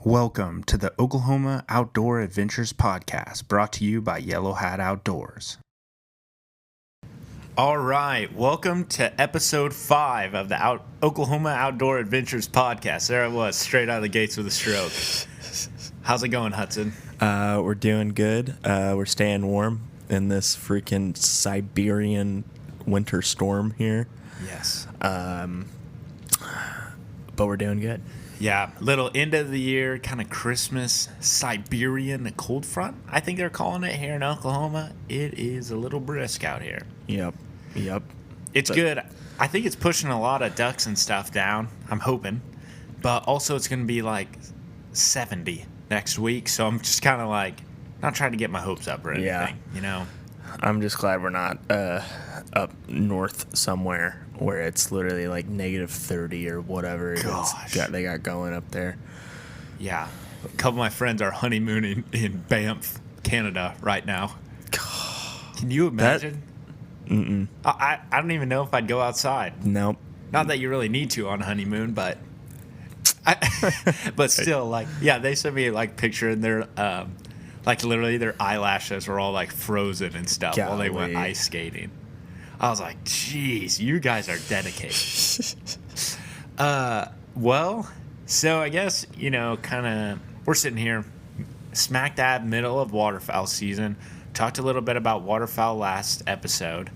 Welcome to the Oklahoma Outdoor Adventures Podcast, brought to you by Yellow Hat Outdoors. All right, welcome to episode 5 of the Oklahoma Outdoor Adventures Podcast. There it was, straight out of the gates with a stroke. How's it going, Hudson? We're doing good. We're staying warm in this freaking Siberian winter storm here. Yes. But we're doing good. Yeah, little end of the year, kind of Christmas, Siberian cold front, I think they're calling it here in Oklahoma. It is a little brisk out here. Yep. It's good. I think it's pushing a lot of ducks and stuff down, I'm hoping. But also it's going to be like 70 next week, so I'm just kind of like not trying to get my hopes up or anything, you know? I'm just glad we're not up north somewhere where it's literally like negative 30 or whatever they got going up there. Yeah. A couple of my friends are honeymooning in Banff, Canada right now. Can you imagine? I don't even know if I'd go outside. Nope. Not that you really need to on a honeymoon, but but still, like, yeah, they sent me like picture and they're like literally their eyelashes were all like frozen and stuff while they went ice skating. I was like, geez, you guys are dedicated. Well, so I guess, you know, kind of we're sitting here smack dab middle of waterfowl season. Talked a little bit about waterfowl last episode.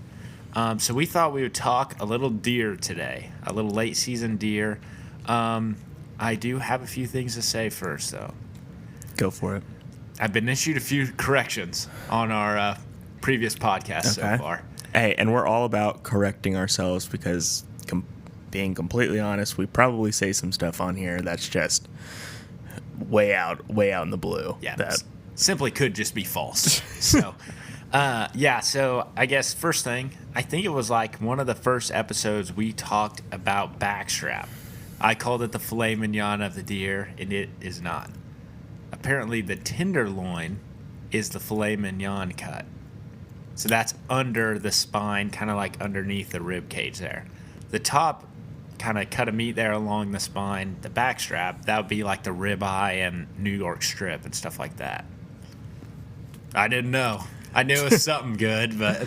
So we thought we would talk a little deer today, a little late season deer. I do have a few things to say first, though. Go for it. I've been issued a few corrections on our previous podcast so far. Hey, and we're all about correcting ourselves because, being completely honest, we probably say some stuff on here that's just way out in the blue. Yeah, that simply could just be false. So, so I guess first thing, I think it was like one of the first episodes we talked about backstrap. I called it the filet mignon of the deer, and it is not. Apparently, the tenderloin is the filet mignon cut. So that's under the spine, kind of like underneath the rib cage there. The top kind of cut of meat there along the spine. The backstrap, that would be like the ribeye and New York strip and stuff like that. I didn't know. I knew it was something good, but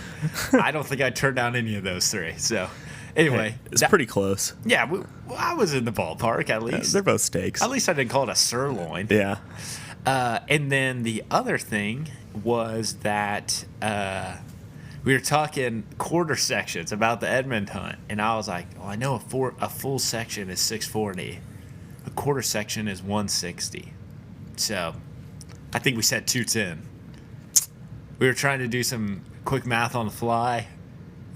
I don't think I turned down any of those three. So anyway. It's pretty close. Yeah, I was in the ballpark at least. They're both steaks. At least I didn't call it a sirloin. Yeah. And then the other thing was that we were talking quarter sections about the Edmund hunt, and I was like, I know a full section is 640. A quarter section is 160. So I think we said 210. We were trying to do some quick math on the fly,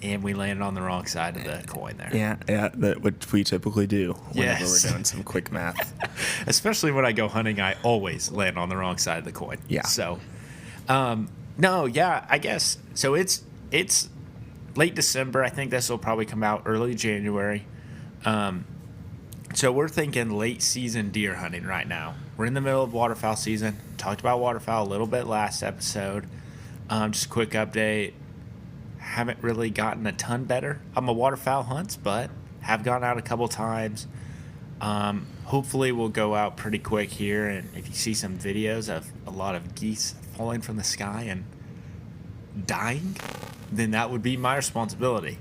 and we landed on the wrong side of the coin there. Yeah, that's what we typically do whenever we're doing some quick math. Especially when I go hunting, I always land on the wrong side of the coin. Yeah. So, I guess so. It's late December. I think this will probably come out early January. So we're thinking late season deer hunting right now. We're in the middle of waterfowl season. Talked about waterfowl a little bit last episode. Just a quick update. Haven't really gotten a ton better on my waterfowl hunts, but have gone out a couple times. Hopefully we'll go out pretty quick here, and if you see some videos of a lot of geese falling from the sky and dying, then that would be my responsibility.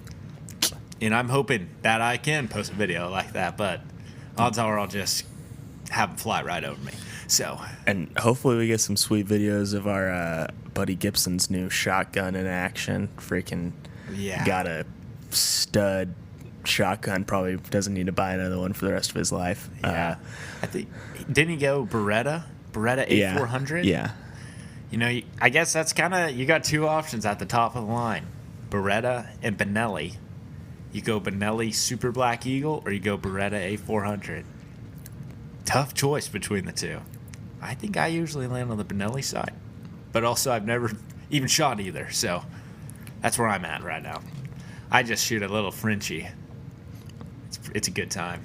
And I'm hoping that I can post a video like that, but odds are I'll just have them fly right over me. So, and hopefully we get some sweet videos of our buddy Gibson's new shotgun in action. Freaking got a stud shotgun. Probably doesn't need to buy another one for the rest of his life. Yeah, I think didn't he go Beretta A400? Yeah. You know, I guess that's kind of, you got two options at the top of the line, Beretta and Benelli. You go Benelli Super Black Eagle, or you go Beretta A400. Tough choice between the two. I think I usually land on the Benelli side, but also I've never even shot either, so that's where I'm at right now. I just shoot a little Frenchie. It's a good time.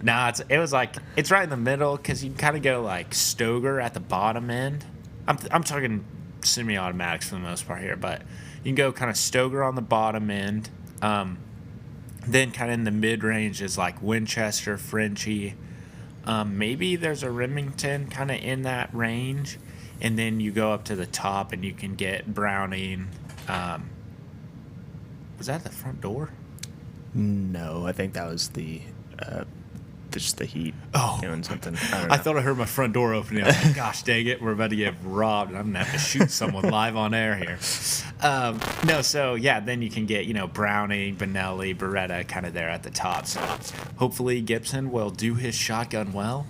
It was like, it's right in the middle, because you can kind of go like Stoger at the bottom end. I'm talking semi-automatics for the most part here, but you can go kind of Stoger on the bottom end. Then kind of in the mid-range is like Winchester, Frenchie, Maybe there's a Remington kind of in that range, and then you go up to the top and you can get Browning. Was that the front door? No, I think that was just the heat doing something. I don't know. I thought I heard my front door opening. I was like, gosh dang it, we're about to get robbed, and I'm going to have to shoot someone live on air here. No, so, yeah, then you can get, Browning, Benelli, Beretta kind of there at the top. So hopefully Gibson will do his shotgun well.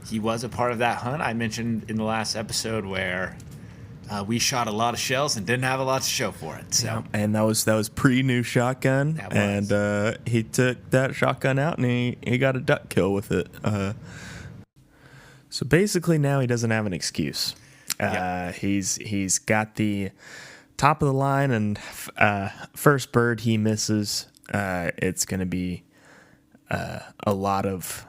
He was a part of that hunt I mentioned in the last episode where we shot a lot of shells and didn't have a lot to show for it. So, yeah, and that was pre-new shotgun, That was. and he took that shotgun out and he got a duck kill with it. So basically, now he doesn't have an excuse. Yeah. He's got the top of the line, and first bird he misses. It's going to be a lot of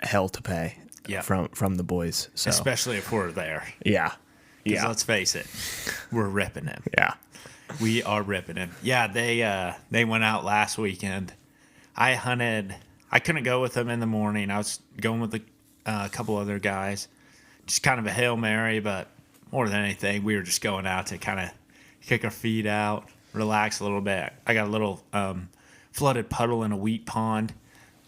hell to pay. Yeah. From the boys. So Especially if we're there. yeah. Because Yeah. let's face it, we're ripping him. Yeah. We are ripping him. Yeah, they went out last weekend. I hunted. I couldn't go with them in the morning. I was going with a couple other guys. Just kind of a Hail Mary, but more than anything, we were just going out to kind of kick our feet out, relax a little bit. I got a little flooded puddle in a wheat pond.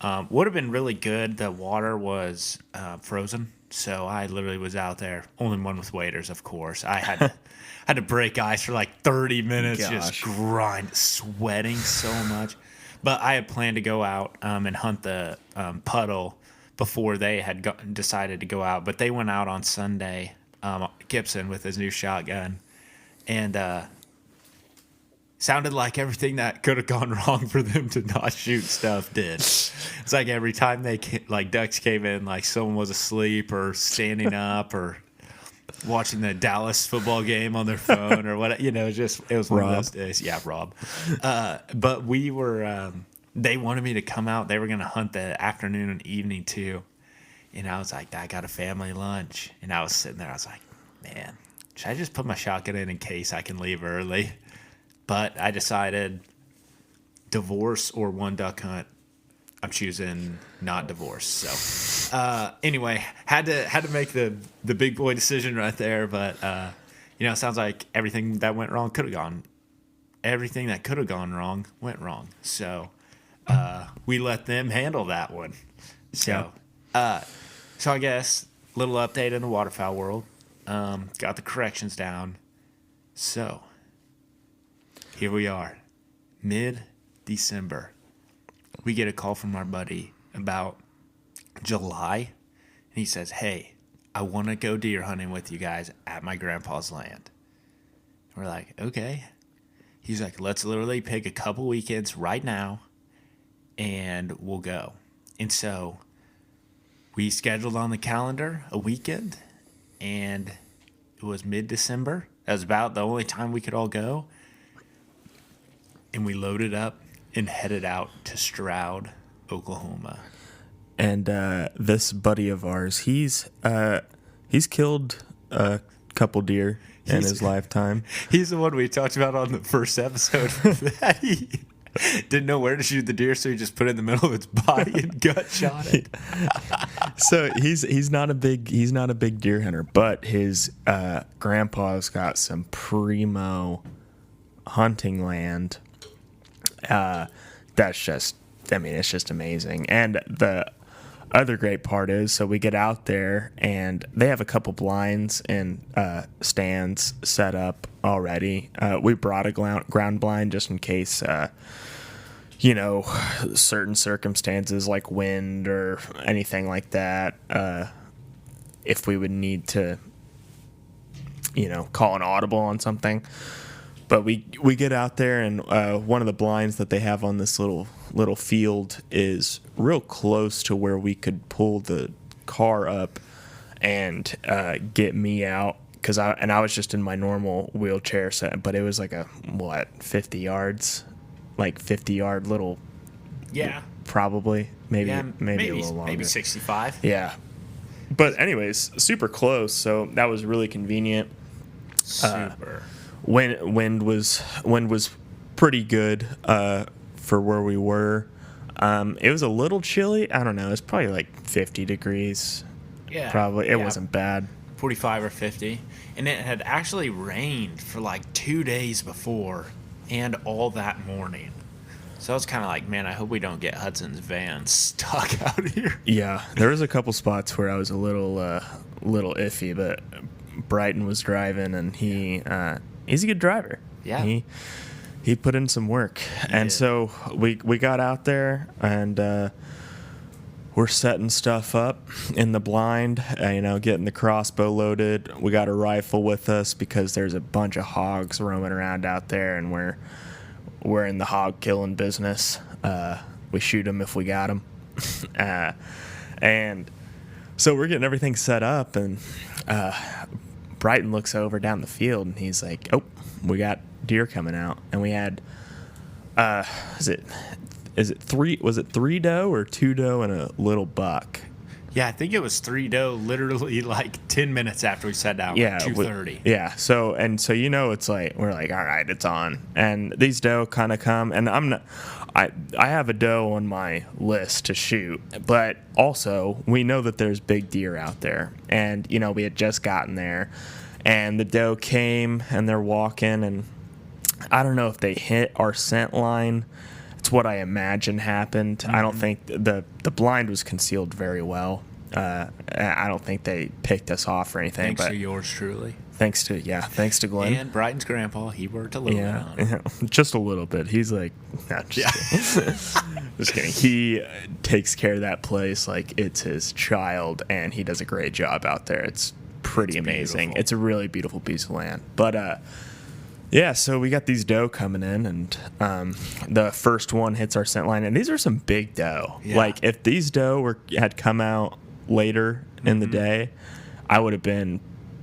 Would have been really good. The water was frozen. So I literally was out there, only one with waders, of course. I had to break ice for like 30 minutes, just grind, sweating so much. But I had planned to go out and hunt the puddle before they had decided to go out. But they went out on Sunday, Gibson with his new shotgun, and sounded like everything that could have gone wrong for them to not shoot stuff did. It's like every time ducks came in, like someone was asleep or standing up or watching the Dallas football game on their phone or what, it was one of those days. Yeah, Rob. But we were, they wanted me to come out. They were going to hunt the afternoon and evening too. And I was like, I got a family lunch. And I was sitting there. I was like, man, should I just put my shotgun in case I can leave early? But I decided divorce or one duck hunt. I'm choosing not divorce. So anyway, had to make the big boy decision right there. But it sounds like everything that went wrong could have gone. Everything that could have gone wrong went wrong. So we let them handle that one. So so I guess little update in the waterfowl world. Got the corrections down. So here we are, mid-December. We get a call from our buddy about July, and he says, hey, I want to go deer hunting with you guys at my grandpa's land. We're like, okay. He's like, let's literally pick a couple weekends right now, and we'll go. And so we scheduled on the calendar a weekend, and it was mid-December. That was about the only time we could all go. And we loaded up and headed out to Stroud, Oklahoma. And this buddy of ours, he's killed a couple deer in his lifetime. He's the one we talked about on the first episode. That he didn't know where to shoot the deer, so he just put it in the middle of its body and gut shot it. So he's not a big deer hunter, but his grandpa's got some primo hunting land. That's just, it's just amazing. And the other great part is, so we get out there and they have a couple blinds and stands set up already. We brought a ground blind just in case, certain circumstances like wind or anything like that, if we would need to, call an audible on something. But we get out there, and one of the blinds that they have on this little field is real close to where we could pull the car up and get me out. Because I was just in my normal wheelchair set, but it was like 50 yards, like 50-yard little. Yeah. Probably, maybe a little longer. Maybe 65. Yeah. But anyways, super close, so that was really convenient. Super. Wind was pretty good for where we were. It was a little chilly. I don't know. It was probably like 50 degrees. Yeah. Probably. It wasn't bad. 45 or 50. And it had actually rained for like 2 days before and all that morning. So I was kind of like, man, I hope we don't get Hudson's van stuck out here. Yeah, there was a couple spots where I was a little iffy, but Brighton was driving, and he's a good driver. Yeah. He put in some work. And so we got out there, and we're setting stuff up in the blind, getting the crossbow loaded. We got a rifle with us because there's a bunch of hogs roaming around out there, and we're in the hog killing business. We shoot them if we got them. And so we're getting everything set up, and Brighton looks over down the field, and he's like, oh, we got deer coming out. And we had, was it three doe or 2 doe and a little buck? Yeah, I think it was 3 doe literally like 10 minutes after we sat down, yeah, 2:30. Yeah, so it's like, we're like, all right, it's on. And these doe kind of come, and I have a doe on my list to shoot, but also we know that there's big deer out there. And, we had just gotten there, and the doe came, and they're walking, and I don't know if they hit our scent line. It's what I imagine happened. I don't think the blind was concealed very well. I don't think they picked us off or anything. Thanks to yours truly. Thanks to Glenn. And Brighton's grandpa, he worked a little bit on it. Just a little bit. He's like, nah, kidding. Just kidding. He takes care of that place like it's his child, and he does a great job out there. It's pretty amazing. Beautiful. It's a really beautiful piece of land. But yeah, so we got these doe coming in, and the first one hits our scent line, and these are some big doe. Yeah. Like, if these doe had come out later in the day, I would have been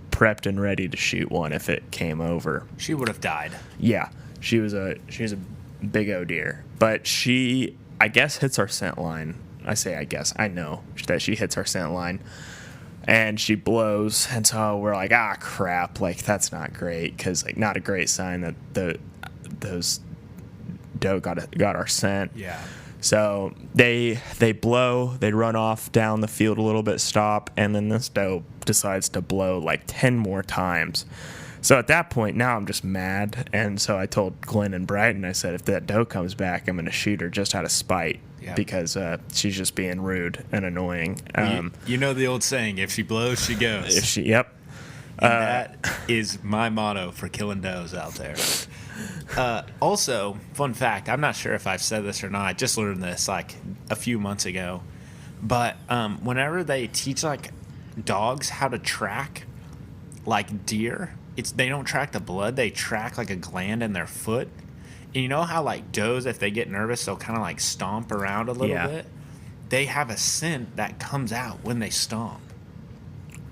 prepped and ready to shoot one if it came over. She would have died. Yeah, she was a big O deer, but she, I guess, hits our scent line. I know that she hits our scent line. And she blows, and so we're like, crap, like, that's not great, because, like, not a great sign that those doe got our scent. Yeah. So they blow, they run off down the field a little bit, stop, and then this doe decides to blow like 10 more times. So at that point, now I'm just mad, and so I told Glenn and Brighton, I said, if that doe comes back, I'm going to shoot her just out of spite. Yeah. Because she's just being rude and annoying. You know the old saying, if she blows, she goes. Yep. And that is my motto for killing does out there. Also, fun fact, I'm not sure if I've said this or not. I just learned this like a few months ago. But whenever they teach like dogs how to track like deer, they don't track the blood. They track like a gland in their foot. And you know how, like, does, if they get nervous, they'll kind of, like, stomp around a little bit? They have a scent that comes out when they stomp.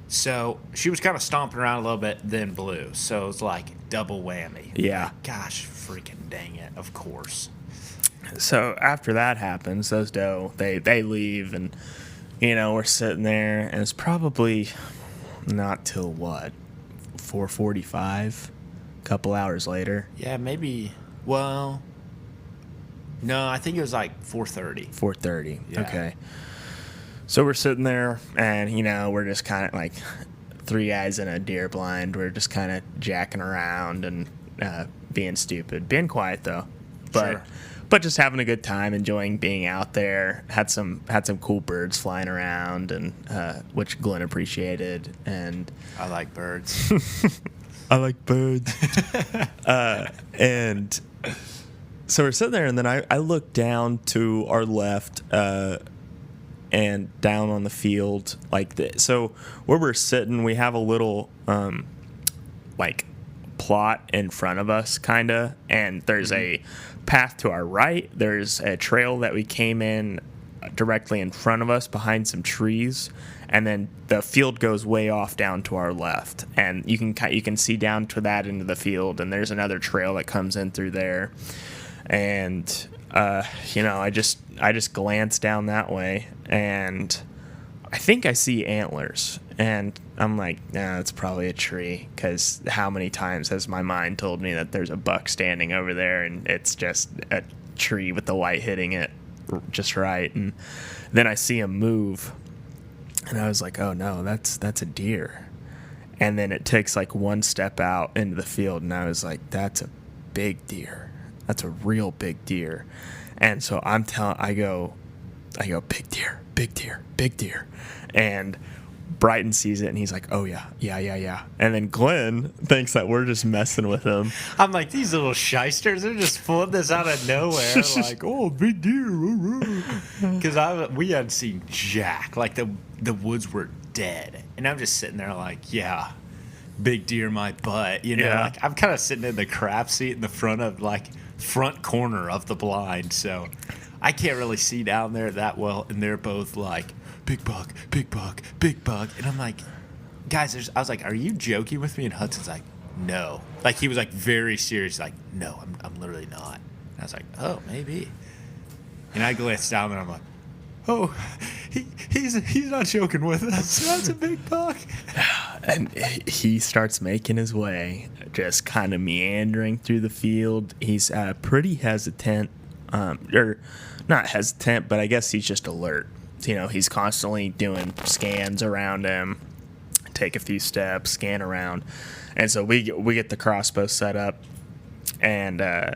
So she was kind of stomping around a little bit, then blew. So it was, like, double whammy. Yeah. Gosh, freaking dang it, of course. So after that happens, those doe, they leave, and, we're sitting there, and it's probably not till, 4:45? A couple hours later. Yeah, maybe... Well, no, I think it was like 4:30. 4:30. Yeah. Okay. So we're sitting there, and we're just kind of like 3 guys in a deer blind. We're just kind of jacking around and being stupid, being quiet though, but just having a good time, enjoying being out there. Had some cool birds flying around, and which Glenn appreciated. And I like birds. I like birds. And so we're sitting there, and then I look down to our left and down on the field like this. So where we're sitting, we have a little like plot in front of us, kind of, and there's a path to our right. There's a trail that we came in directly in front of us behind some trees, and then the field goes way off down to our left, and you can see down to that into the field, and there's another trail that comes in through there. And I just glance down that way, and I think I see antlers, and I'm like, nah, it's probably a tree, because how many times has my mind told me that there's a buck standing over there, and it's just a tree with the light hitting it. just right. And then I see him move, and I was like, oh no, that's a deer. And then it takes like one step out into the field, and I was like, that's a big deer. That's a real big deer. And so I go, big deer, big deer, big deer. And Brighton sees it, and he's like, oh yeah. And then Glenn thinks that we're just messing with him. I'm like, these little shysters, they're just pulling this out of nowhere. Like, oh, big deer. Because we hadn't seen jack. Like, the woods were dead. And I'm just sitting there like, yeah, big deer my butt. You know, Yeah. like I'm kind of sitting in the crap seat in the front corner of the blind. So I can't really see down there that well. And they're both like, big buck, big buck, big buck. And I'm like, guys, I was like, are you joking with me? And Hudson's like, no. Like, he was like very serious. Like, no, I'm literally not. And I was like, oh, maybe. And I glanced down and I'm like, oh, he's not joking with us. That's a big buck. And he starts making his way, just kind of meandering through the field. He's pretty hesitant, or not hesitant, but I guess he's just alert. You know, he's constantly doing scans around him, take a few steps, scan around. And so we get the crossbow set up, and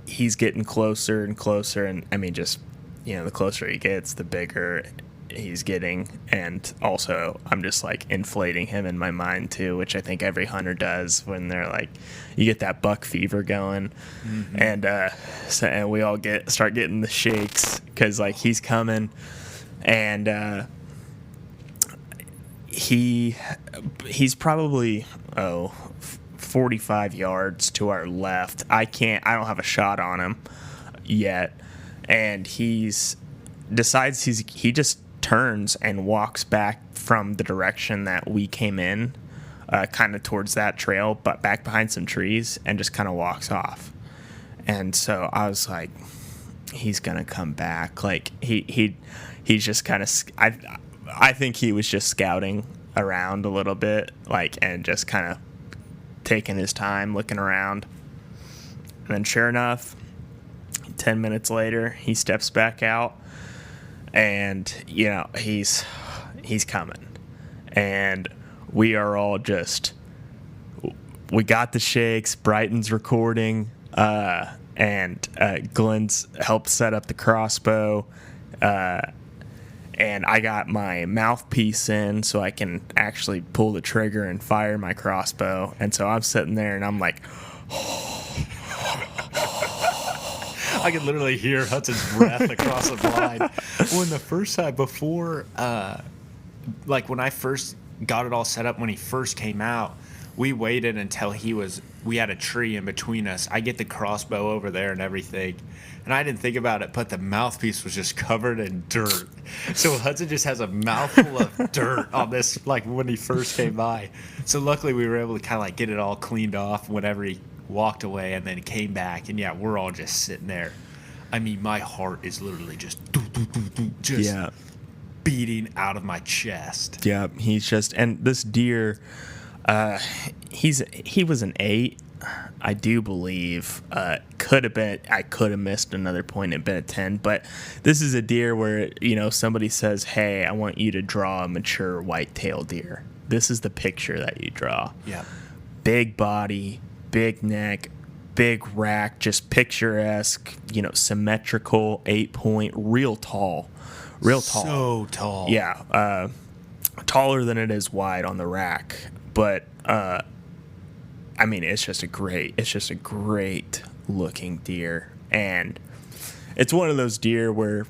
he's getting closer and closer. And I mean, just, you know, the closer he gets, the bigger he's getting. And also, I'm just like inflating him in my mind too, which I think every hunter does when they're like, you get that buck fever going. Mm-hmm. And we all start getting the shakes because like he's coming, and he's probably 45 yards to our left. I don't have a shot on him yet, and he just turns and walks back from the direction that we came in, kind of towards that trail, but back behind some trees, and just kind of walks off. And so I was like, he's gonna come back. Like he's just kind of. I think he was just scouting around a little bit, like, and just kind of taking his time looking around. And then sure enough, 10 minutes later, he steps back out, and you know he's coming, and we are all just, we got the shakes. Brighton's recording, and Glenn's helped set up the crossbow, and I got my mouthpiece in so I can actually pull the trigger and fire my crossbow. And so I'm sitting there and I'm like, I could literally hear Hudson's breath across the blind. When the first time before, like when I first got it all set up, when he first came out, we waited until we had a tree in between us. I get the crossbow over there and everything. And I didn't think about it, but the mouthpiece was just covered in dirt. So Hudson just has a mouthful of dirt on this, like when he first came by. So luckily we were able to kind of like get it all cleaned off whenever he walked away, and then came back. And yeah, we're all just sitting there. I mean, my heart is literally just yeah, beating out of my chest. Yeah, he's just, and this deer, he was an 8, I do believe. I could have missed another point and been a 10, but this is a deer where, you know, somebody says, hey, I want you to draw a mature white-tailed deer. This is the picture that you draw. Yeah. Big body, big neck, big rack, just picturesque, you know, symmetrical, 8-point, real tall. So tall. Yeah. Taller than it is wide on the rack. But, I mean, it's just a great looking deer. And it's one of those deer where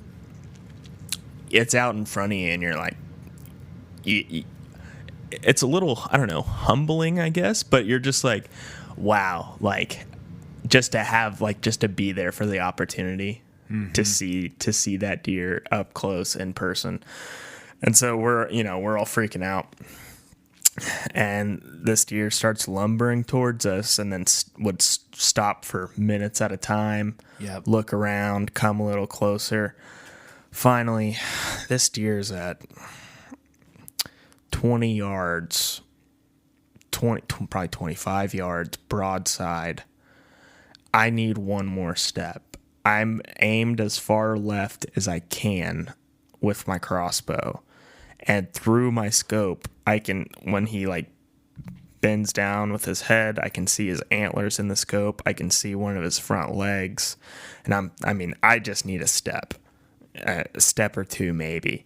it's out in front of you and you're like, it's a little, I don't know, humbling, I guess, but you're just like, wow, like just to be there for the opportunity. Mm-hmm. to see that deer up close in person. And so we're all freaking out. And this deer starts lumbering towards us, and then would stop for minutes at a time. Yep. Look around, come a little closer. Finally, this deer's at 20 yards, probably 25 yards broadside. I need one more step. I'm aimed as far left as I can with my crossbow. And through my scope, I can, when he like bends down with his head, I can see his antlers in the scope. I can see one of his front legs. And I just need a step or two maybe.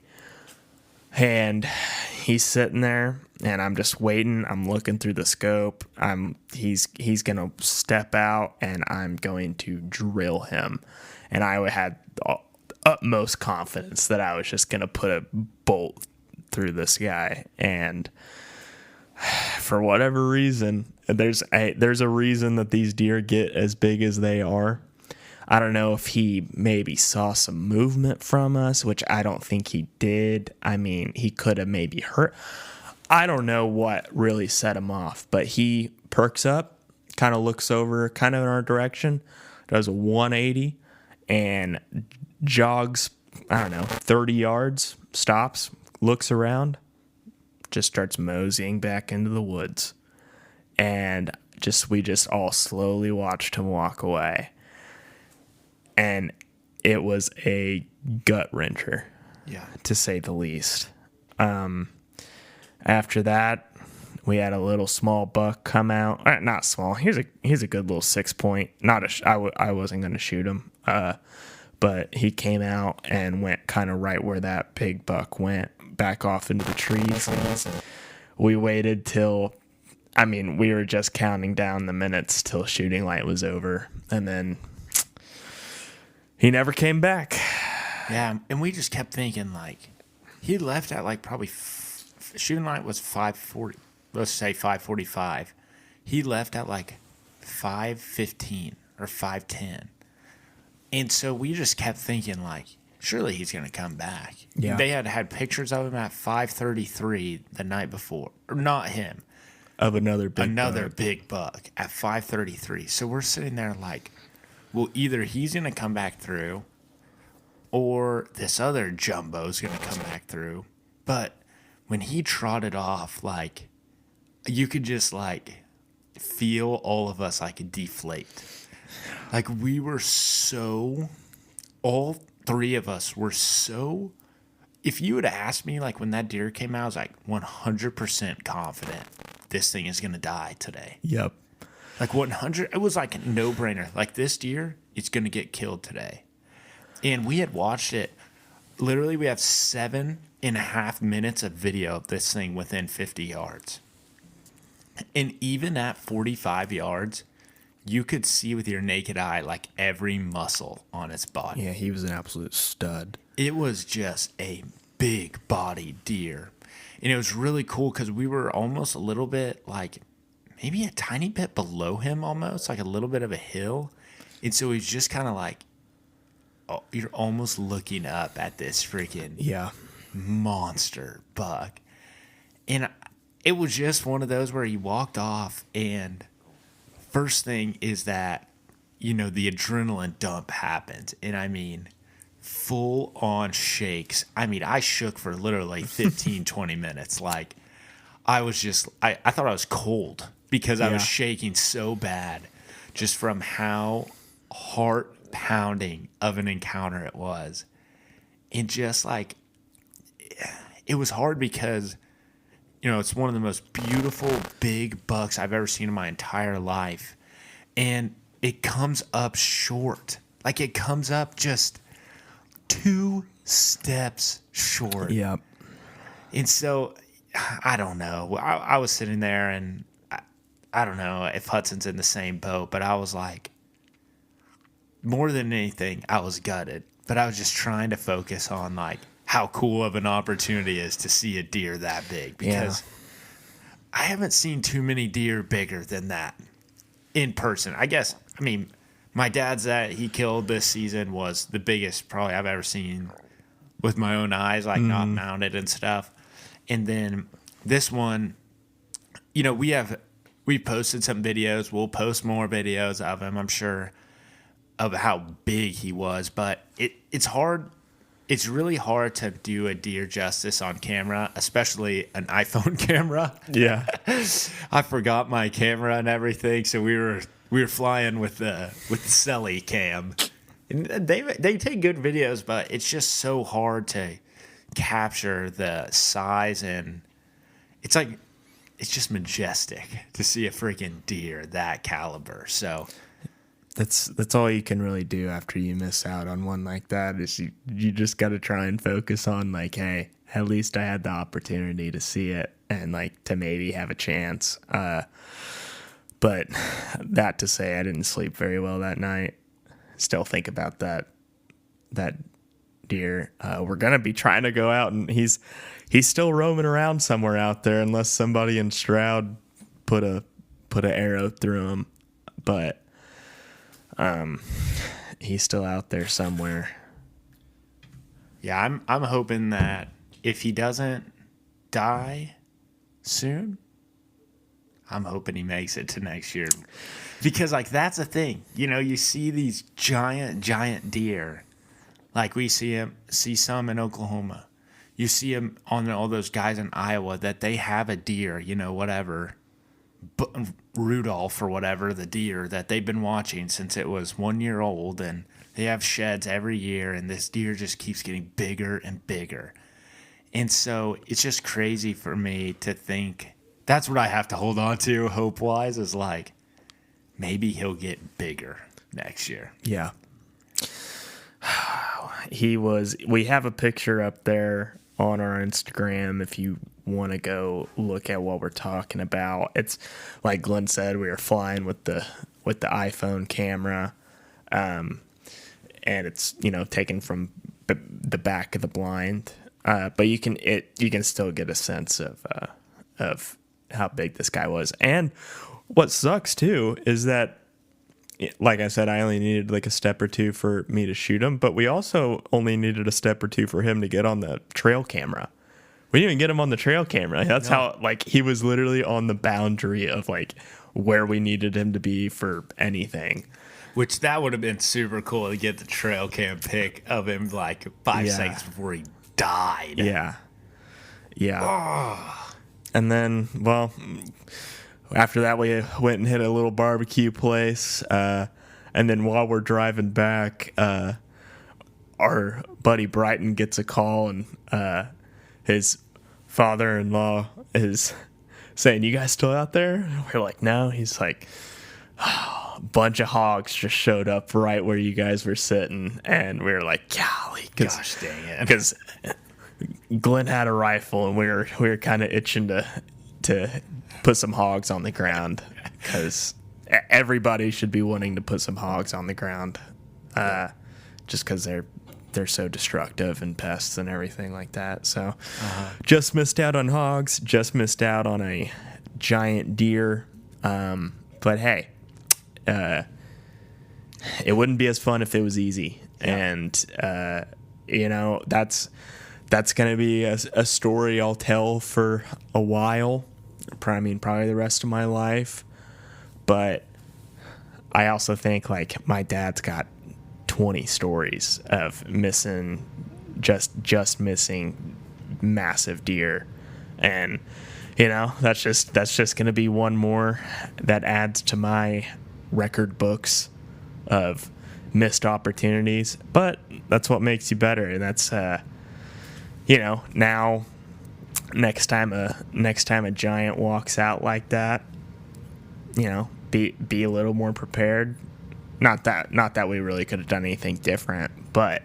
And he's sitting there, and I'm just waiting. I'm looking through the scope. He's gonna step out, and I'm going to drill him. And I had the utmost confidence that I was just gonna put a bolt through this guy. And for whatever reason, there's a reason that these deer get as big as they are. I don't know if he maybe saw some movement from us, which I don't think he did. I mean, he could have maybe hurt. I don't know what really set him off, but he perks up, kind of looks over, kind of in our direction, does a 180, and jogs, 30 yards, stops, looks around, just starts moseying back into the woods. And we just all slowly watched him walk away. And it was a gut wrencher, to say the least. After that, we had a little small buck come out. Not small. He's a good little 6-point. I wasn't going to shoot him, but he came out and went kind of right where that big buck went, back off into the trees. And we waited till, we were just counting down the minutes till shooting light was over, and then he never came back. Yeah, and we just kept thinking, like, he left at, like, probably shooting light was 5:40. Let's say 5:45. He left at, like, 5:15 or 5:10. And so we just kept thinking, like, surely he's going to come back. Yeah. They had pictures of him at 5:33 the night before. Or not him. Of another big buck at 5:33. So we're sitting there like, well, either he's going to come back through or this other jumbo's going to come back through. But when he trotted off, like, you could just, like, feel all of us, like, deflate. Like, we were all three of us were so, if you would have asked me, like, when that deer came out, I was, like, 100% confident this thing is going to die today. Yep. Like 100, it was like a no-brainer. Like, this deer, it's going to get killed today. And we had watched it. Literally, we have 7.5 minutes of video of this thing within 50 yards. And even at 45 yards, you could see with your naked eye, like, every muscle on its body. Yeah, he was an absolute stud. It was just a big-bodied deer. And it was really cool because we were almost a little bit, like, maybe a tiny bit below him almost, like a little bit of a hill. And so he's just kind of like, oh, you're almost looking up at this freaking monster buck. And it was just one of those where he walked off, and first thing is that, the adrenaline dump happened. And full on shakes. I shook for literally 15, 20 minutes. Like, I was just, I thought I was cold. Because I was shaking so bad just from how heart-pounding of an encounter it was. And just, like, it was hard because, it's one of the most beautiful big bucks I've ever seen in my entire life. And it comes up short. Like, it comes up just 2 steps short. Yep. And so, I don't know. I was sitting there, and I don't know if Hudson's in the same boat, but I was like, more than anything, I was gutted. But I was just trying to focus on, like, how cool of an opportunity it is to see a deer that big. Because I haven't seen too many deer bigger than that in person. My dad's that he killed this season was the biggest probably I've ever seen with my own eyes, like, not mounted and stuff. And then this one, we posted some videos. We'll post more videos of him, I'm sure, of how big he was. But it's hard. It's really hard to do a deer justice on camera, especially an iPhone camera. Yeah. I forgot my camera and everything, so we were flying with the Selly cam. And they take good videos, but it's just so hard to capture the size, and it's like it's just majestic to see a freaking deer that caliber. So That's all you can really do after you miss out on one like that is you just got to try and focus on like, hey, at least I had the opportunity to see it and like to maybe have a chance. But that to say, I didn't sleep very well that night. Still think about that deer. We're gonna be trying to go out, and he's still roaming around somewhere out there, unless somebody in Stroud put an arrow through him. But he's still out there somewhere. Yeah, I'm hoping that if he doesn't die soon, I'm hoping he makes it to next year. Because, like, that's the thing. You know, you see these giant deer. Like, we see some in Oklahoma. You see them on all those guys in Iowa that they have a deer, you know, whatever. Rudolph or whatever, the deer that they've been watching since it was 1 year old. And they have sheds every year. And this deer just keeps getting bigger and bigger. And so it's just crazy for me to think. That's what I have to hold on to, hope-wise, is like, maybe he'll get bigger next year. Yeah. We have a picture up there on our Instagram if you want to go look at what we're talking about. It's like Glenn said, we were flying with the iPhone camera. And it's, you know, taken from the back of the blind. But you can still get a sense of how big this guy was. And what sucks too is that, like I said, I only needed like a step or two for me to shoot him, but we also only needed a step or two for him to get on the trail camera. We didn't even get him on the trail camera. That's how, like, he was literally on the boundary of like where we needed him to be for anything. Which that would have been super cool to get the trail cam pic of him like 5 seconds before he died. Yeah. And then, well, after that, we went and hit a little barbecue place. And then while we're driving back, our buddy Brighton gets a call, and his father-in-law is saying, "You guys still out there?" And we're like, "No." He's like, "Oh, a bunch of hogs just showed up right where you guys were sitting." And we were like, "Golly, gosh dang it!" Because Glenn had a rifle, and we were kind of itching to put some hogs on the ground, because everybody should be wanting to put some hogs on the ground, just because they're so destructive and pests and everything like that. So just missed out on hogs, just missed out on a giant deer. But hey, it wouldn't be as fun if it was easy. Yeah. And, you know, that's going to be a story I'll tell for a while. Probably the rest of my life. But I also think, like, my dad's got 20 stories of missing, just missing massive deer. And, you know, that's just going to be one more that adds to my record books of missed opportunities. But that's what makes you better. And that's, you know, now next time a giant walks out like that, you know, be a little more prepared. Not that we really could have done anything different, but,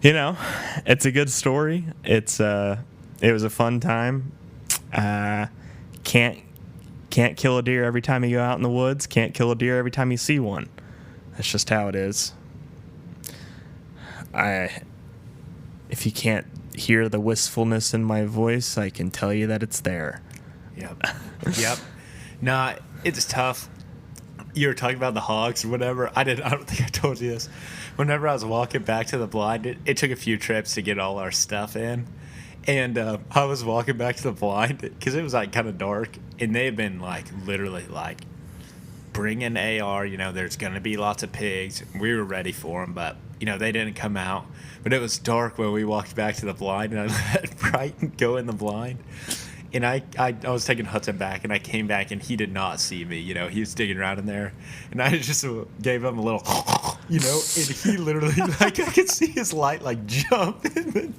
you know, it's a good story. It was a fun time. Can't kill a deer every time you go out in the woods. Can't kill a deer every time you see one. That's just how it is. If you can't hear the wistfulness in my voice, I can tell you that it's there. Yep. No, it's tough. You were talking about the hogs or whatever. I don't think I told you this. Whenever I was walking back to the blind, it took a few trips to get all our stuff in. And I was walking back to the blind because it was like kind of dark, and they had been like literally like, bring an AR, you know, there's going to be lots of pigs. We were ready for them, but, you know, they didn't come out. But it was dark when we walked back to the blind, and I let Brighton go in the blind. And I was taking Hudson back, and I came back, and he did not see me. You know, he was digging around in there. And I just gave him a little you know, and he literally, like, I could see his light, like, jump in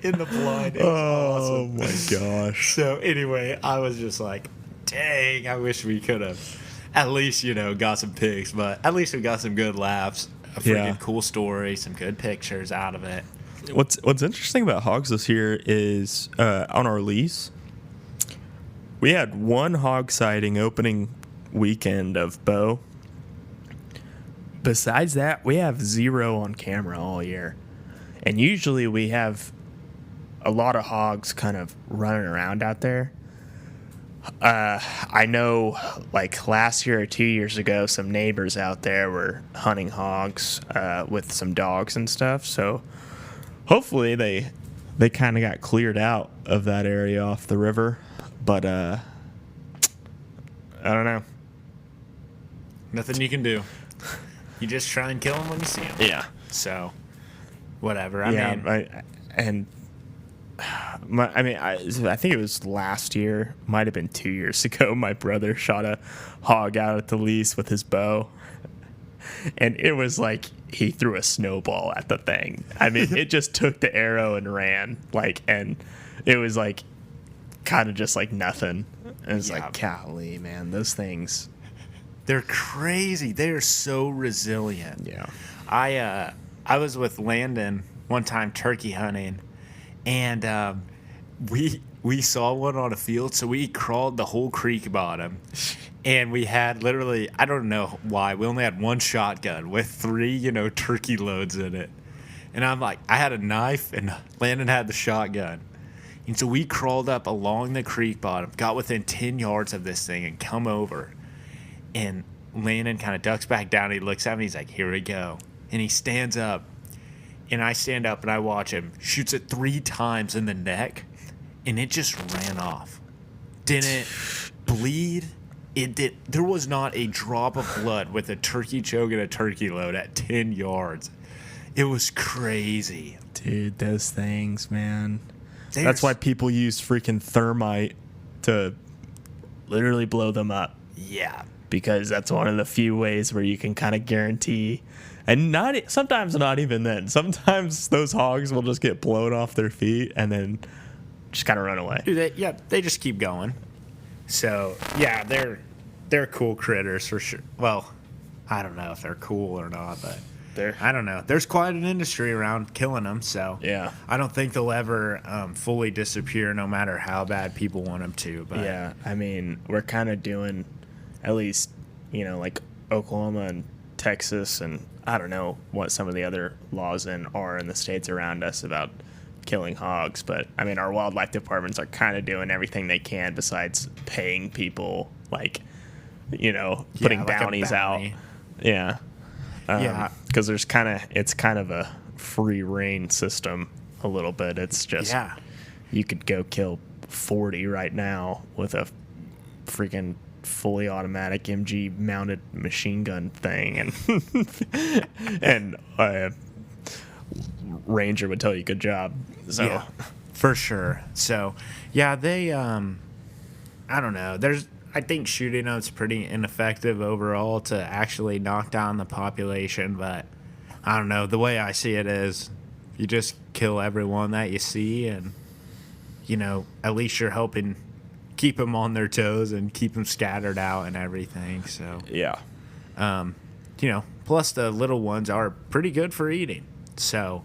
the blind. It was awesome. My gosh. So, anyway, I was just like, dang, I wish we could have at least, you know, got some pics, but at least we got some good laughs, a freaking cool story, some good pictures out of it. What's interesting about hogs this year is on our lease, we had one hog sighting opening weekend of bow. Besides that, we have 0 on camera all year. And usually we have a lot of hogs kind of running around out there. I know, like, last year or 2 years ago, some neighbors out there were hunting hogs with some dogs and stuff. So hopefully they kind of got cleared out of that area off the river. But I don't know. Nothing you can do. You just try and kill them when you see them. Yeah. So, whatever. I mean, I think it was last year, might have been 2 years ago. My brother shot a hog out at the lease with his bow, and it was like he threw a snowball at the thing. I mean, it just took the arrow and ran, like, and it was like kind of just like nothing. And it's like, golly, man, those things. They're crazy. They are so resilient. Yeah. I was with Landon one time turkey hunting, and we saw one on a field, so we crawled the whole creek bottom, and we had literally, I don't know why, we only had one shotgun with 3, you know, turkey loads in it. And I'm like, I had a knife, and Landon had the shotgun. And so we crawled up along the creek bottom, got within 10 yards of this thing, and come over. And Landon kind of ducks back down. He looks at me. He's like, here we go. And he stands up. And I stand up and I watch him. Shoots it 3 times in the neck. And it just ran off. Didn't bleed. It did. There was not a drop of blood with a turkey choke and a turkey load at 10 yards. It was crazy. Dude, those things, man. That's why people use freaking thermite to literally blow them up. Yeah. Because that's one of the few ways where you can kind of guarantee, and sometimes not even then. Sometimes those hogs will just get blown off their feet and then just kind of run away. Dude, they just keep going. So yeah, they're cool critters for sure. Well, I don't know if they're cool or not, but I don't know. There's quite an industry around killing them, so yeah, I don't think they'll ever fully disappear, no matter how bad people want them to. But yeah, I mean, we're kind of doing, at least, you know, like Oklahoma and Texas, and I don't know what some of the other laws are in the states around us about killing hogs, but I mean, our wildlife departments are kind of doing everything they can besides paying people, like, you know, putting like bounties out. Yeah. Because it's kind of a free reign system a little bit. It's just, you could go kill 40 right now with a freaking fully automatic MG mounted machine gun thing, and Ranger would tell you good job. So yeah, for sure. So yeah, they I don't know. I think shooting them's pretty ineffective overall to actually knock down the population, but I don't know. The way I see it is, you just kill everyone that you see, and you know, at least you're helping keep them on their toes and keep them scattered out and everything. So yeah, you know, plus the little ones are pretty good for eating. So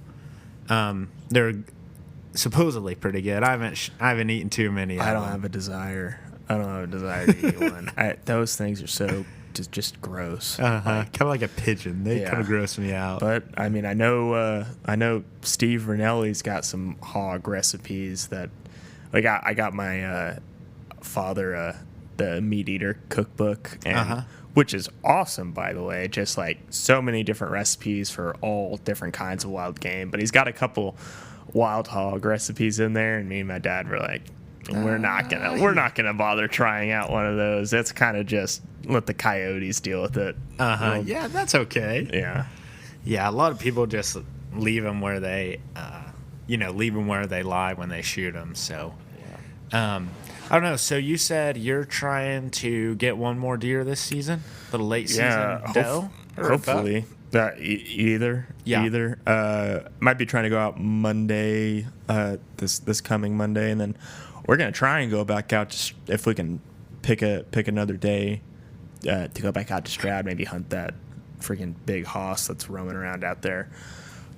they're supposedly pretty good. I haven't eaten too many. I don't have a desire to eat one. Those things are so just gross. Kind of like a pigeon. They kind of gross me out. But I mean, I know Steve Ranelli's got some hog recipes that, like, I got my father the Meat Eater cookbook, and which is awesome, by the way. Just like so many different recipes for all different kinds of wild game. But he's got a couple wild hog recipes in there, and me and my dad were like, we're not gonna bother trying out one of those. It's kind of just let the coyotes deal with it. Yeah, that's okay. Yeah. A lot of people just leave them where they, leave them where they lie when they shoot them. So, I don't know. So you said you're trying to get one more deer this season, little late season doe. Hopefully. Either. Yeah. Either. Might be trying to go out Monday, this coming Monday, and then we're gonna try and go back out if we can pick another day to go back out to Stroud, maybe hunt that freaking big hoss that's roaming around out there.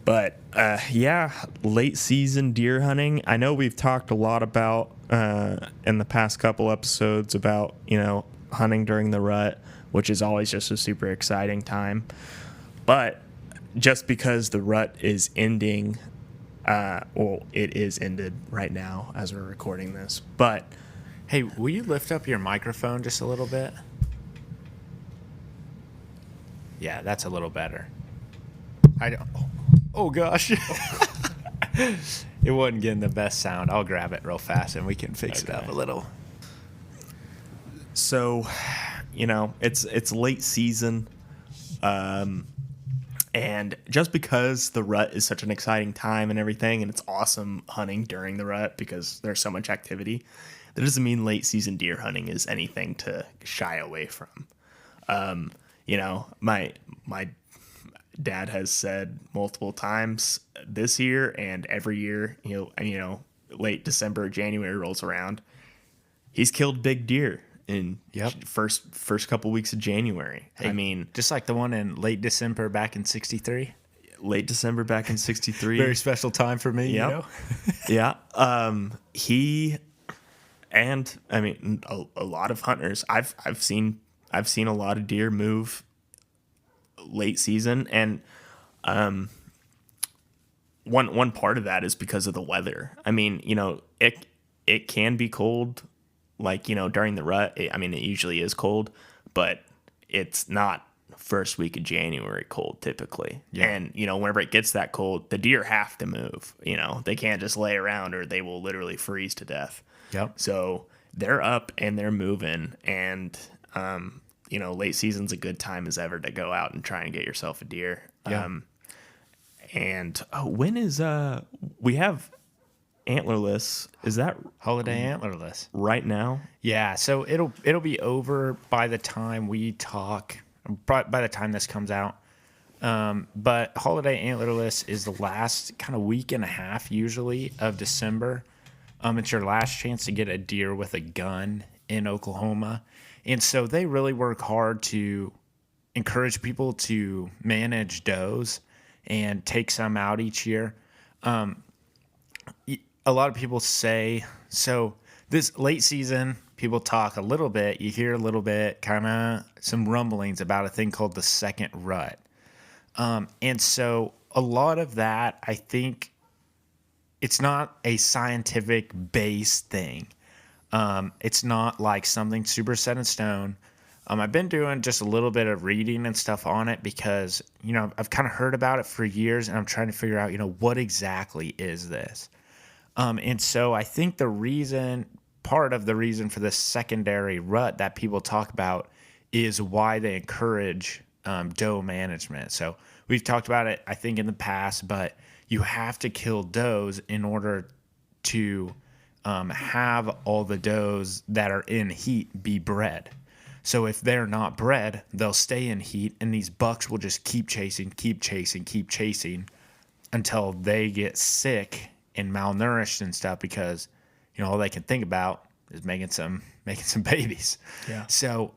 But yeah, late season deer hunting. I know we've talked a lot about in the past couple episodes about hunting during the rut, which is always just a super exciting time. But just because the rut is ending, it is ended right now as we're recording this. But hey, will you lift up your microphone just a little bit? Yeah, that's a little better. I don't. Oh gosh. It wasn't getting the best sound. I'll grab it real fast and we can fix it up a little. So, it's late season. And just because the rut is such an exciting time and everything, and it's awesome hunting during the rut because there's so much activity, that doesn't mean late season deer hunting is anything to shy away from. My dad has said multiple times this year and every year, late December, January rolls around, he's killed big deer in first couple weeks of January. Hey, I mean, just like the one in late December back in 63. Late December back in 63. Very special time for me, Yeah. He and I mean a lot of hunters. I've seen a lot of deer move late season, and one part of that is because of the weather. I mean, it can be cold, like during the rut. It usually is cold, but it's not first week of January cold typically. Yeah. And whenever it gets that cold, the deer have to move. They can't just lay around or they will literally freeze to death. Yep. So they're up and they're moving, and late season's a good time as ever to go out and try and get yourself a deer. Yeah. When is we have antlerless? Is that holiday antlerless right now? Yeah. So it'll be over by the time we talk. By the time this comes out. But holiday antlerless is the last kind of week and a half usually of December. It's your last chance to get a deer with a gun in Oklahoma. And so they really work hard to encourage people to manage does and take some out each year. A lot of people say, so this late season, people talk a little bit, you hear a little bit, kind of some rumblings about a thing called the second rut. And so a lot of that, I think it's not a scientific based thing. It's not like something super set in stone. I've been doing just a little bit of reading and stuff on it because, I've kind of heard about it for years and I'm trying to figure out, what exactly is this? And so I think part of the reason for this secondary rut that people talk about is why they encourage doe management. So we've talked about it, I think, in the past, but you have to kill does in order to have all the does that are in heat be bred. So if they're not bred, they'll stay in heat, and these bucks will just keep chasing until they get sick and malnourished and stuff because all they can think about is making some babies. Yeah. So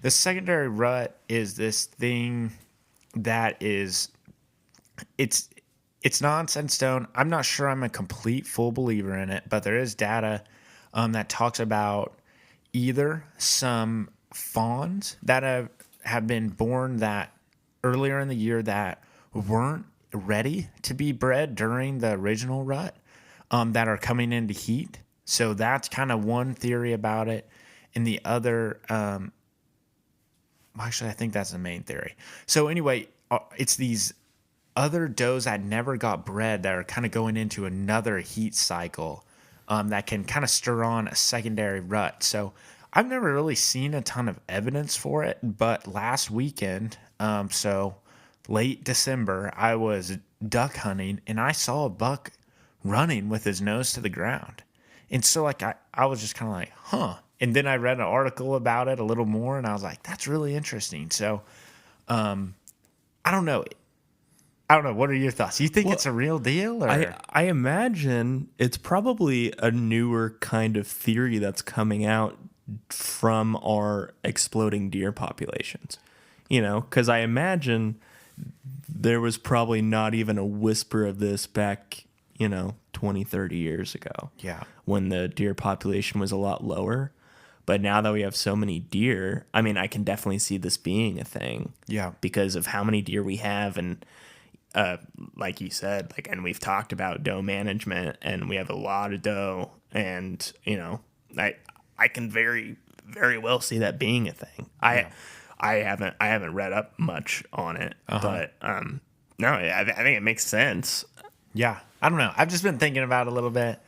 the secondary rut is this thing that is it's not set in stone. I'm not sure I'm a complete full believer in it, but there is data that talks about either some fawns that have been born that earlier in the year that weren't ready to be bred during the original rut that are coming into heat. So that's kind of one theory about it. And the other, actually, I think that's the main theory. So anyway, it's these other does that never got bred that are kind of going into another heat cycle that can kind of stir on a secondary rut. So I've never really seen a ton of evidence for it, but last weekend, so late December, I was duck hunting and I saw a buck running with his nose to the ground. And so I was just kind of like, huh. And then I read an article about it a little more and I was like, that's really interesting. So I don't know. I don't know. What are your thoughts? You think it's a real deal? Or? I imagine it's probably a newer kind of theory that's coming out from our exploding deer populations. Because I imagine there was probably not even a whisper of this back, 20, 30 years ago. Yeah. When the deer population was a lot lower. But now that we have so many deer, I mean, I can definitely see this being a thing. Yeah. Because of how many deer we have, and like you said, and we've talked about doe management, and we have a lot of doe, and I can very, very well see that being a thing. I haven't read up much on it, but no, I think it makes sense. Yeah, I don't know. I've just been thinking about it a little bit.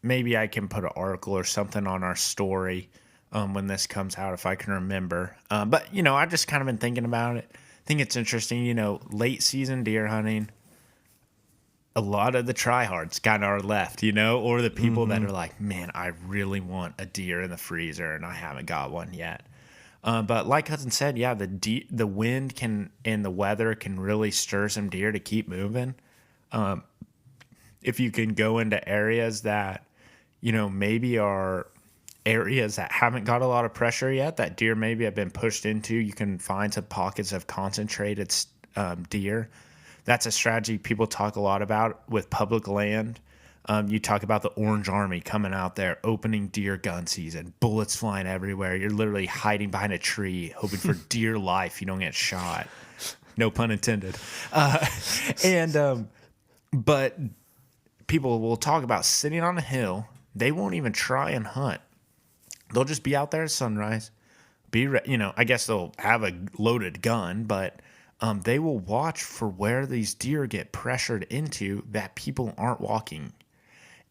Maybe I can put an article or something on our story when this comes out, if I can remember. But, I've just kind of been thinking about it. I think it's interesting, late season deer hunting, a lot of the tryhards kind of are left, or the people that are like, man, I really want a deer in the freezer and I haven't got one yet. But like Hudson said, yeah, the wind and the weather can really stir some deer to keep moving. If you can go into areas that, maybe are areas that haven't got a lot of pressure yet, that deer maybe have been pushed into, you can find some pockets of concentrated deer. That's a strategy people talk a lot about with public land. You talk about the Orange Army coming out there, opening deer gun season, bullets flying everywhere. You're literally hiding behind a tree, hoping for dear life you don't get shot. No pun intended. But people will talk about sitting on a hill. They won't even try and hunt. They'll just be out there at sunrise. I guess they'll have a loaded gun, but they will watch for where these deer get pressured into that people aren't walking.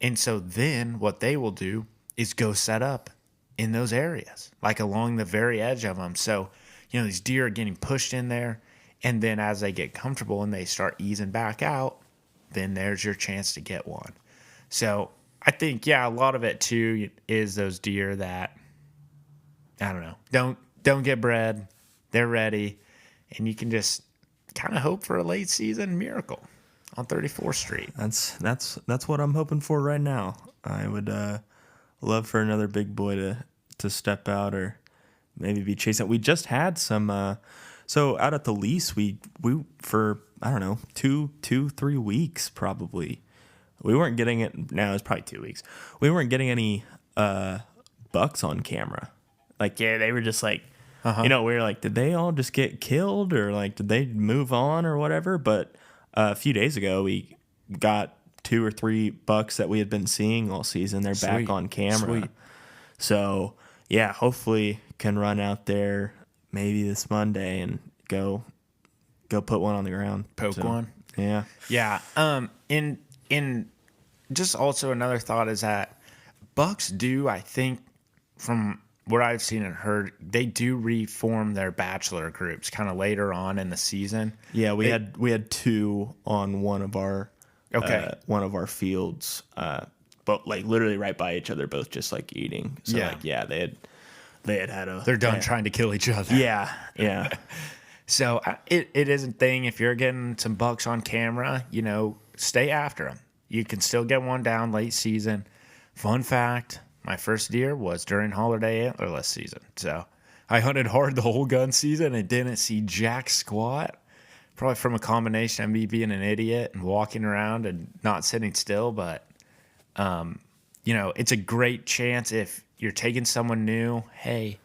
And so then what they will do is go set up in those areas, like along the very edge of them. So, these deer are getting pushed in there. And then as they get comfortable and they start easing back out, then there's your chance to get one. So I think, a lot of it too is those deer that, I don't know, don't get bred. They're ready. And you can just kind of hope for a late season miracle on 34th Street. That's what I'm hoping for right now. I would love for another big boy to step out or maybe be chasing. We just had some. So out at the lease, we for I don't know 3 weeks probably. We weren't getting it. Now it's probably 2 weeks. We weren't getting any bucks on camera. They were just like. We were like, did they all just get killed or did they move on or whatever? But a few days ago, we got 2 or 3 bucks that we had been seeing all season. They're back on camera. Sweet. So, hopefully can run out there maybe this Monday and go put one on the ground. Poke one? Yeah. Yeah. In just also another thought is that bucks do, I think, from what I've seen and heard, they do reform their bachelor groups kind of later on in the season. Yeah, we had 2 on one of our fields, but literally right by each other, both just eating. So they had a. They're done trying to kill each other. Yeah. So it is a thing. If you're getting some bucks on camera, stay after them. You can still get one down late season. Fun fact. My first deer was during holiday antlerless season. So I hunted hard the whole gun season and didn't see jack squat. Probably from a combination of me being an idiot and walking around and not sitting still. But, it's a great chance if you're taking someone new. Hey,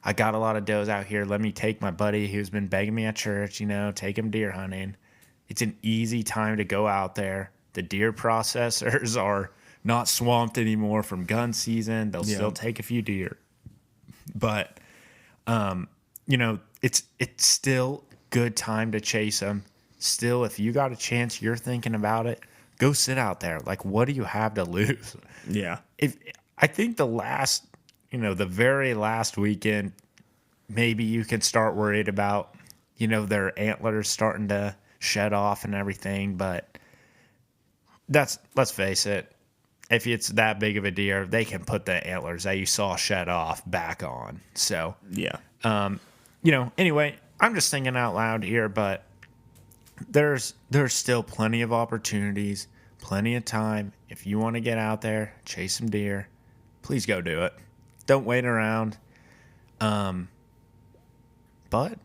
I got a lot of does out here. Let me take my buddy who's been begging me at church, take him deer hunting. It's an easy time to go out there. The deer processors are not swamped anymore from gun season. They'll still take a few deer. But, it's still good time to chase them. Still, if you got a chance, you're thinking about it, go sit out there. What do you have to lose? Yeah. I think the very last weekend, maybe you can start worried about, their antlers starting to shed off and everything. But let's face it. If it's that big of a deer, they can put the antlers that you saw shed off back on. So, anyway, I'm just thinking out loud here, but there's still plenty of opportunities, plenty of time. If you want to get out there, chase some deer, please go do it. Don't wait around. But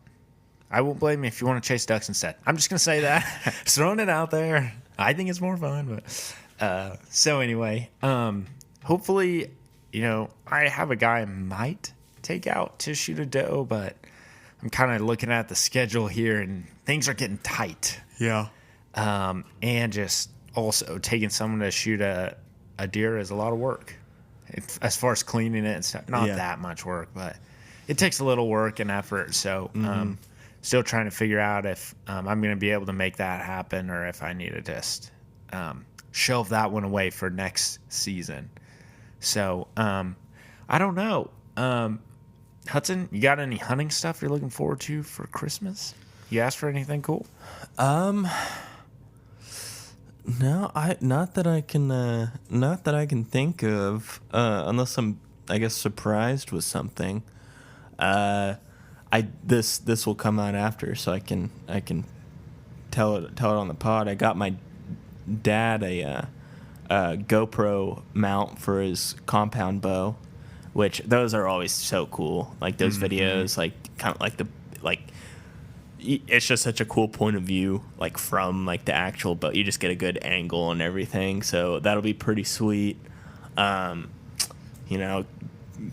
I won't blame you if you want to chase ducks instead. I'm just going to say that. Just throwing it out there. I think it's more fun. But so anyway, hopefully, I have a guy I might take out to shoot a doe, but I'm kind of looking at the schedule here, and things are getting tight. Yeah. And just also taking someone to shoot a deer is a lot of work. As far as cleaning it and stuff, not that much work, but it takes a little work and effort. So still trying to figure out if I'm going to be able to make that happen or if I need to just shelve that one away for next season. So I don't know. Hudson, you got any hunting stuff you're looking forward to for Christmas? You asked for anything cool? No, not that I can think of, unless I'm, I guess, surprised with something. This will come out after, so I can tell it on the pod. I got my dad a GoPro mount for his compound bow, which those are always so cool. Like those videos, like kind of like it's just such a cool point of view, like from like the actual boat. You just get a good angle and everything, so that'll be pretty sweet.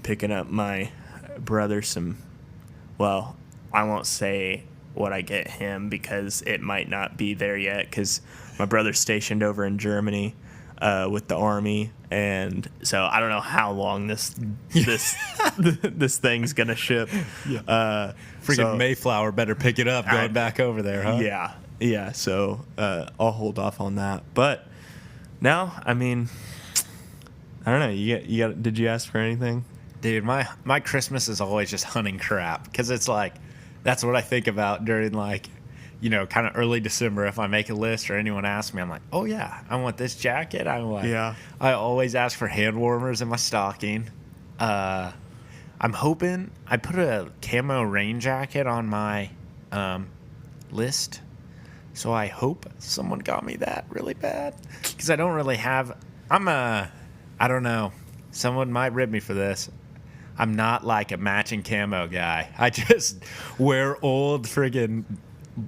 Picking up my brother some. Well, I won't say what I get him because it might not be there yet. Because my brother's stationed over in Germany with the army, and so I don't know how long this thing's gonna ship. Yeah. Freaking Mayflower better pick it up going back over there, huh? Yeah. So I'll hold off on that. But now, I mean, I don't know. You got. Did you ask for anything? Dude, my Christmas is always just hunting crap because it's like that's what I think about during like kind of early December. If I make a list or anyone asks me, I'm like, oh yeah, I want this jacket. I'm like, yeah. I always ask for hand warmers in my stocking. I'm hoping I put a camo rain jacket on my list, so I hope someone got me that really bad because I don't really have. I don't know. Someone might rib me for this. I'm not like a matching camo guy. I just wear old friggin'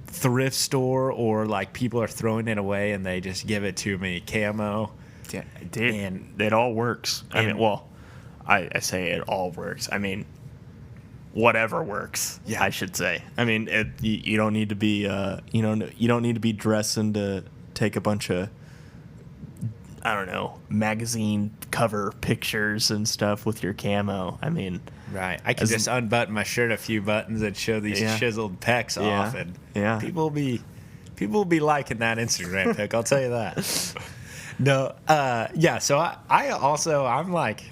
thrift store or like people are throwing it away and they just give it to me camo. Yeah, and it all works. I say it all works. I mean, whatever works. Yeah, I should say. I mean, you don't need to be you don't need to be dressing to take a bunch of magazine cover pictures and stuff with your camo. I mean, right. I can just unbutton my shirt a few buttons and show these chiseled pecs off, and people will be liking that Instagram pic. I'll tell you that. No, So I'm like,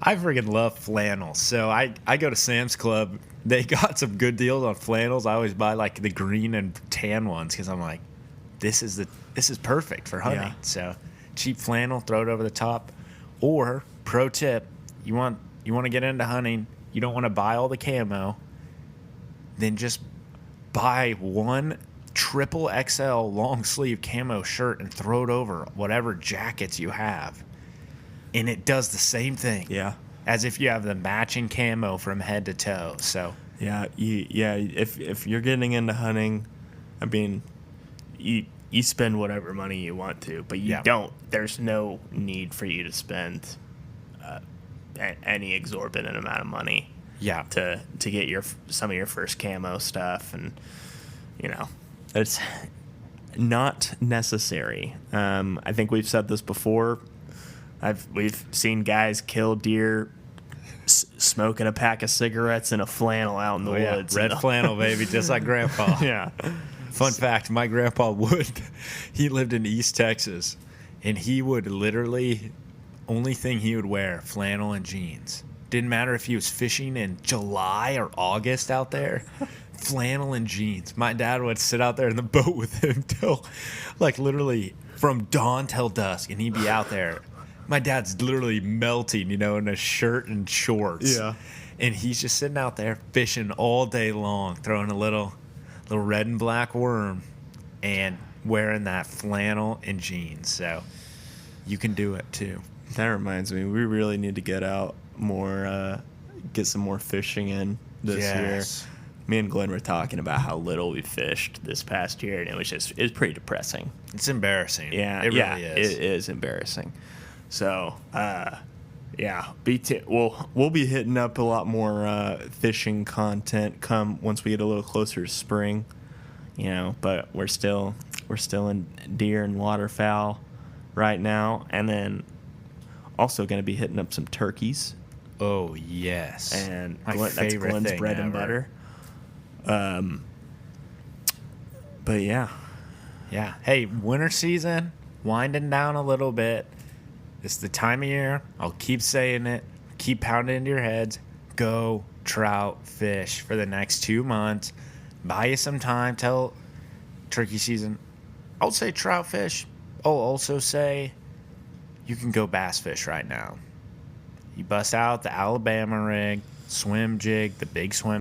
I freaking love flannels. So I go to Sam's Club. They got some good deals on flannels. I always buy like the green and tan ones because I'm like, this is perfect for hunting. Yeah. So. Cheap flannel, throw it over the top. Or pro tip, you want to get into hunting, you don't want to buy all the camo, then just buy one triple XL long sleeve camo shirt and throw it over whatever jackets you have. And it does the same thing. Yeah. As if you have the matching camo from head to toe. So if you're getting into hunting, I mean, you spend whatever money you want to, but you don't. There's no need for you to spend any exorbitant amount of money. Yeah. To get some of your first camo stuff, and it's not necessary. I think we've said this before. We've seen guys kill deer smoking a pack of cigarettes in a flannel out in the woods. Red flannel, baby, just like Grandpa. Yeah. Fun fact, my grandpa he lived in East Texas, and he would literally, only thing he would wear, flannel and jeans. Didn't matter if he was fishing in July or August out there, flannel and jeans. My dad would sit out there in the boat with him till, like literally from dawn till dusk, and he'd be out there My dad's literally melting, in a shirt and shorts. Yeah. And he's just sitting out there fishing all day long, throwing a little red and black worm and wearing that flannel and jeans. So you can do it too. That reminds me, we really need to get out more, get some more fishing in this year. Me and Glenn were talking about how little we fished this past year, and it's pretty depressing. It's embarrassing. Yeah, it really is. It is embarrassing. So, yeah, we'll be hitting up a lot more fishing content once we get a little closer to spring, But we're still in deer and waterfowl right now, and then also going to be hitting up some turkeys. Oh yes, and that's Glenn's bread ever. And butter. But yeah. Hey, winter season winding down a little bit. It's the time of year. I'll keep saying it. Keep pounding into your heads. Go trout fish for the next 2 months. Buy you some time till turkey season. I'll say trout fish. I'll also say you can go bass fish right now. You bust out the Alabama rig, swim jig, the big swim